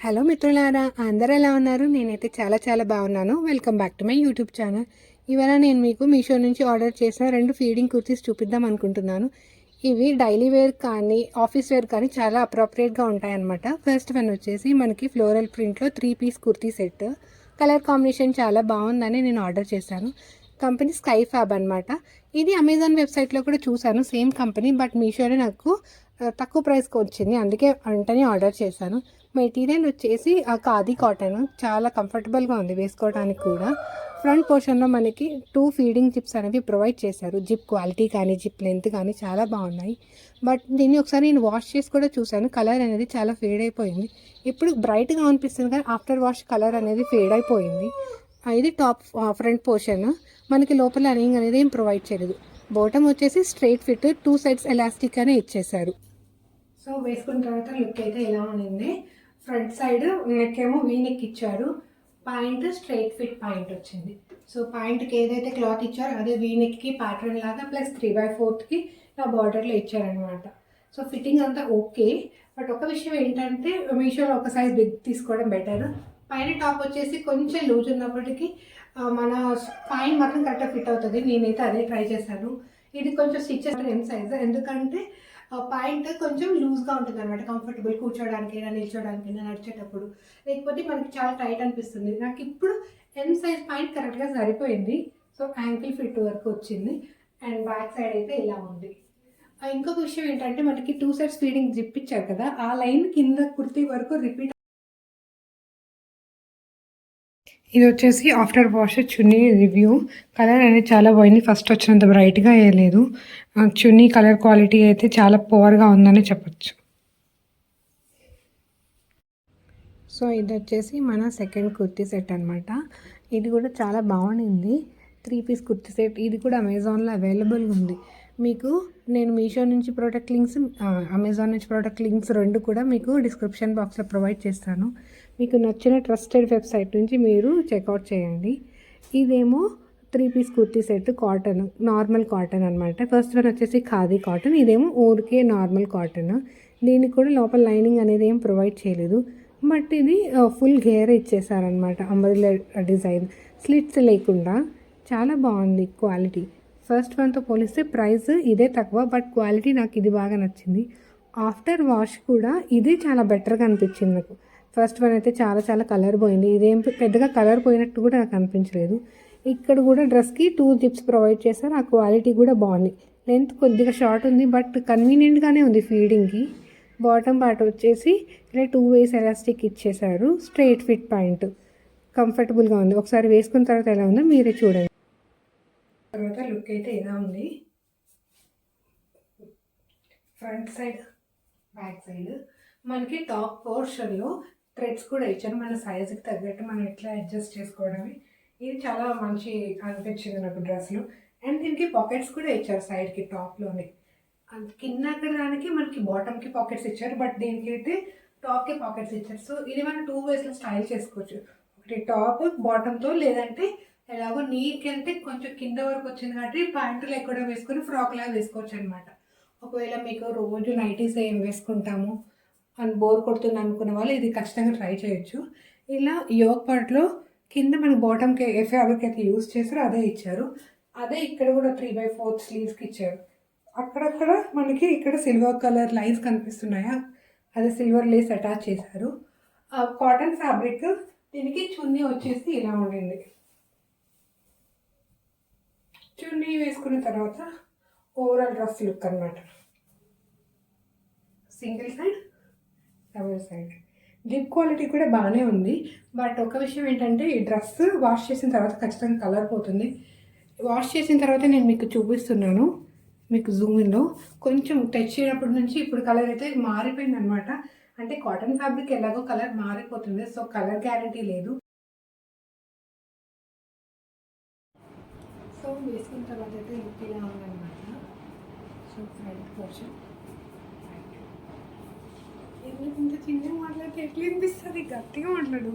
Hello మిత్రులారా, అందరూ ఎలా ఉన్నారు? నేనైతే చాలా బాగున్నాను. Welcome back to my YouTube channel. ఇవాళ నేను మీకు మీషో నుంచి ఆర్డర్ చేసిన 2 ఫీడింగ్ కుర్తీస్ చూపిద్దాం అనుకుంటున్నాను. ఇవి డైలీ వేర్ కానీ ఆఫీస్ వేర్ కానీ చాలా అప్రోప్రియేట్గా ఉంటాయన్నమాట. ఫస్ట్ వన్ వచ్చేసి మనకి ఫ్లోరల్ ప్రింట్లో 3 piece kurti set. Colour combination చాలా బాగుందని నేను ఆర్డర్ చేశాను. కంపెనీ స్కై ఫ్యాబ్ అనమాట. ఇది అమెజాన్ వెబ్సైట్లో కూడా చూశాను, సేమ్ కంపెనీ. బట్ మీషోలో నాకు తక్కువ ప్రైస్కి వచ్చింది, అందుకే వెంటనే ఆర్డర్ చేశాను. మెటీరియల్ వచ్చేసి ఖాదీ కాటన్, చాలా కంఫర్టబుల్గా ఉంది వేసుకోవడానికి కూడా. ఫ్రంట్ పోర్షన్లో మనకి 2 ఫీడింగ్ జిప్స్ అనేవి ప్రొవైడ్ చేశారు. జిప్ క్వాలిటీ కానీ జిప్ లెంత్ కానీ చాలా బాగున్నాయి. బట్ దీన్ని ఒకసారి నేను వాష్ చేసి కూడా చూశాను, కలర్ అనేది చాలా ఫేడ్ అయిపోయింది. ఇప్పుడు బ్రైట్గా అనిపిస్తుంది కానీ ఆఫ్టర్ వాష్ కలర్ అనేది ఫేడ్ అయిపోయింది. ఇది టాప్ ఫ్రంట్ పోర్షన్. మనకి లోపల రన్నింగ్ అనేది ఏం ప్రొవైడ్ చేయలేదు. బాటమ్ వచ్చేసి స్ట్రైట్ ఫిట్, 2 సైడ్స్ ఎలాస్టిక్ అనే ఇచ్చేసారు. సో వేసుకున్న తర్వాత లుక్ అయితే ఎలా ఉండింది. ఫ్రంట్ సైడ్ నెక్ ఏమో వీ నెక్ ఇచ్చారు, పాయింట్ స్ట్రైట్ ఫిట్ పాయింట్ వచ్చింది. సో పాయింట్కి ఏదైతే క్లాత్ ఇచ్చారో అదే వీ నెక్కి ప్యాటర్న్ లాగా ప్లస్ 3/4కి నా బార్డర్లో ఇచ్చారనమాట. సో ఫిట్టింగ్ అంతా ఓకే. బట్ ఒక విషయం ఏంటంటే మీషోలో ఒక సైజ్ బిగ్ తీసుకోవడం బెటర్. పైన టాప్ వచ్చేసి కొంచెం లూజ్ ఉన్నప్పటికీ మన పాయింట్ మాత్రం కరెక్ట్గా ఫిట్ అవుతుంది. నేనైతే అదే ట్రై చేశాను. ఇది కొంచెం స్టిచెస్ ఎం సైజ్, ఎందుకంటే పాయింట్ కొంచెం లూజ్గా ఉంటుంది అనమాట. కంఫర్టబుల్ కూర్చోడానికైనా నిల్చోడానికైనా నడిచేటప్పుడు, లేకపోతే మనకి చాలా టైట్ అనిపిస్తుంది. నాకు ఇప్పుడు ఎం సైజ్ పాయింట్ కరెక్ట్గా సరిపోయింది. సో యాంకిల్ ఫిట్ వరకు వచ్చింది. అండ్ బ్యాక్ సైడ్ అయితే ఇలా ఉంది. ఇంకొక విషయం ఏంటంటే మనకి 2 సైడ్స్ ఫీడింగ్ జిప్ ఇచ్చారు కదా, ఆ లైన్ కింద కుర్తీ వరకు రిపీట్. ఇది వచ్చేసి ఆఫ్టర్ వాష్ చున్నీ రివ్యూ. కలర్ అనేది చాలా బాగుంది, ఫస్ట్ వచ్చినంత బ్రైట్గా వేయలేదు. చున్నీ కలర్ క్వాలిటీ అయితే చాలా పువర్గా ఉందని చెప్పచ్చు. సో ఇది వచ్చేసి మన సెకండ్ కుర్తీ సెట్ అనమాట. ఇది కూడా చాలా బాగుంది. 3 పీస్ కుర్తీ సెట్. ఇది కూడా అమెజాన్లో అవైలబుల్గా ఉంది. మీకు నేను మీషో నుంచి ప్రోడక్ట్ లింక్స్, అమెజాన్ నుంచి ప్రోడక్ట్ లింక్స్ 2 కూడా మీకు డిస్క్రిప్షన్ బాక్స్లో ప్రొవైడ్ చేస్తాను. మీకు నచ్చిన ట్రస్టెడ్ వెబ్సైట్ నుంచి మీరు చెక్అవుట్ చేయండి. ఇదేమో 3 piece kurti set, cotton, normal cotton అనమాట. ఫస్ట్ వన్ వచ్చేసి ఖాదీ కాటన్, ఇదేమో ఊరికే నార్మల్ కాటన్. దీనికి కూడా లోపల లైనింగ్ అనేది ఏం ప్రొవైడ్ చేయలేదు. బట్ ఇది ఫుల్ గేర్ ఇచ్చేసారనమాట. అంబ్రెల్లా డిజైన్, స్లిట్స్ లేకుండా చాలా బాగుంది క్వాలిటీ. ఫస్ట్ వన్తో పోలిస్తే ప్రైస్ ఇదే తక్కువ, బట్ క్వాలిటీ నాకు ఇది బాగా నచ్చింది. ఆఫ్టర్ వాష్ కూడా ఇది చాలా బెటర్గా అనిపించింది నాకు. ఫస్ట్ వన్ అయితే చాలా కలర్ పోయింది. ఇదేం పెద్దగా కలర్ పోయినట్టు కూడా నాకు అనిపించలేదు. ఇక్కడ కూడా డ్రెస్కి 2 జిప్స్ ప్రొవైడ్ చేశారు. ఆ క్వాలిటీ కూడా బాగుంది. లెంత్ కొద్దిగా షార్ట్ ఉంది, బట్ కన్వీనియంట్గానే ఉంది ఫీడింగ్కి. బాటమ్ పార్ట్ వచ్చేసి ఇలా 2 వేస్ ఎలాస్టిక్ ఇచ్చేసారు. స్ట్రైట్ ఫిట్ పాయింట్, కంఫర్టబుల్గా ఉంది. ఒకసారి వేసుకున్న తర్వాత ఎలా ఉందో మీరే చూడండి. తర్వాత లుక్ అయితే ఇలా ఉంది. ఫ్రంట్ సైడ్, బ్యాక్ సైడ్ మనకి టాప్ పోర్షన్లో థ్రెడ్స్ కూడా ఇచ్చారు. మన సైజుకి తగ్గట్టు మనం ఎట్లా అడ్జస్ట్ చేసుకోవడమే. ఇది చాలా మంచి అనిపించింది నాకు డ్రెస్లో. అండ్ దీనికి పాకెట్స్ కూడా ఇచ్చారు సైడ్కి, టాప్లోనే. కింద దానికి మనకి బాటమ్కి పాకెట్స్ ఇచ్చారు, బట్ దీనికి అయితే టాప్కి పాకెట్స్ ఇచ్చారు. సో ఇది మనం 2 వేస్లో స్టైల్ చేసుకోవచ్చు. ఒకటి టాప్ బాటమ్తో, లేదంటే ఎలాగో నీకి అంటే కొంచెం కింద వరకు వచ్చింది కాబట్టి ప్యాంటులు కూడా వేసుకొని ఫ్రాక్ లాగా వేసుకోవచ్చు అనమాట. ఒకవేళ మీకు రోజు నైటీస్ ఏం వేసుకుంటాము అని బోర్ కొడుతుంది అనుకున్న వాళ్ళు ఇది ఖచ్చితంగా ట్రై చేయొచ్చు. ఇలా యోగ్ పార్ట్లో కింద మన బాటమ్కి ఏ ఫ్యాబ్రిక్ అయితే యూజ్ చేస్తారో అదే ఇచ్చారు. అదే ఇక్కడ కూడా 3/4 స్లీవ్స్కి ఇచ్చారు. అక్కడక్కడ మనకి ఇక్కడ సిల్వర్ కలర్ లైన్స్ కనిపిస్తున్నాయా, అదే సిల్వర్ లేస్ అటాచ్ చేశారు. Cotton fabric. దీనికి చున్నీ వచ్చేసి ఇలా ఉండింది. చున్నీ వేసుకున్న తర్వాత ఓవరాల్ డ్రెస్ లుక్ అనమాట. Single side, double side. Zip quality కూడా బాగానే ఉంది. బట్ ఒక విషయం ఏంటంటే ఈ డ్రెస్ వాష్ చేసిన తర్వాత ఖచ్చితంగా కలర్ పోతుంది. వాష్ చేసిన తర్వాత నేను మీకు చూపిస్తున్నాను. మీకు జూమిన్లో కొంచెం టచ్ చేయనప్పటి నుంచి ఇప్పుడు కలర్ అయితే మారిపోయింది అనమాట. అంటే కాటన్ ఫ్యాబ్రిక్ ఎలాగో కలర్ మారిపోతుంది, సో కలర్ గ్యారంటీ లేదు. సో వేసుకున్న తర్వాత అయితే లుక్ ఇలా ఉందన్నమాట. సో ఫ్రంట్ పోర్షన్ ఇంత చిన్నగా మాట్లాడితే ఎట్లా వినిపిస్తుంది, గట్టిగా మాట్లాడు.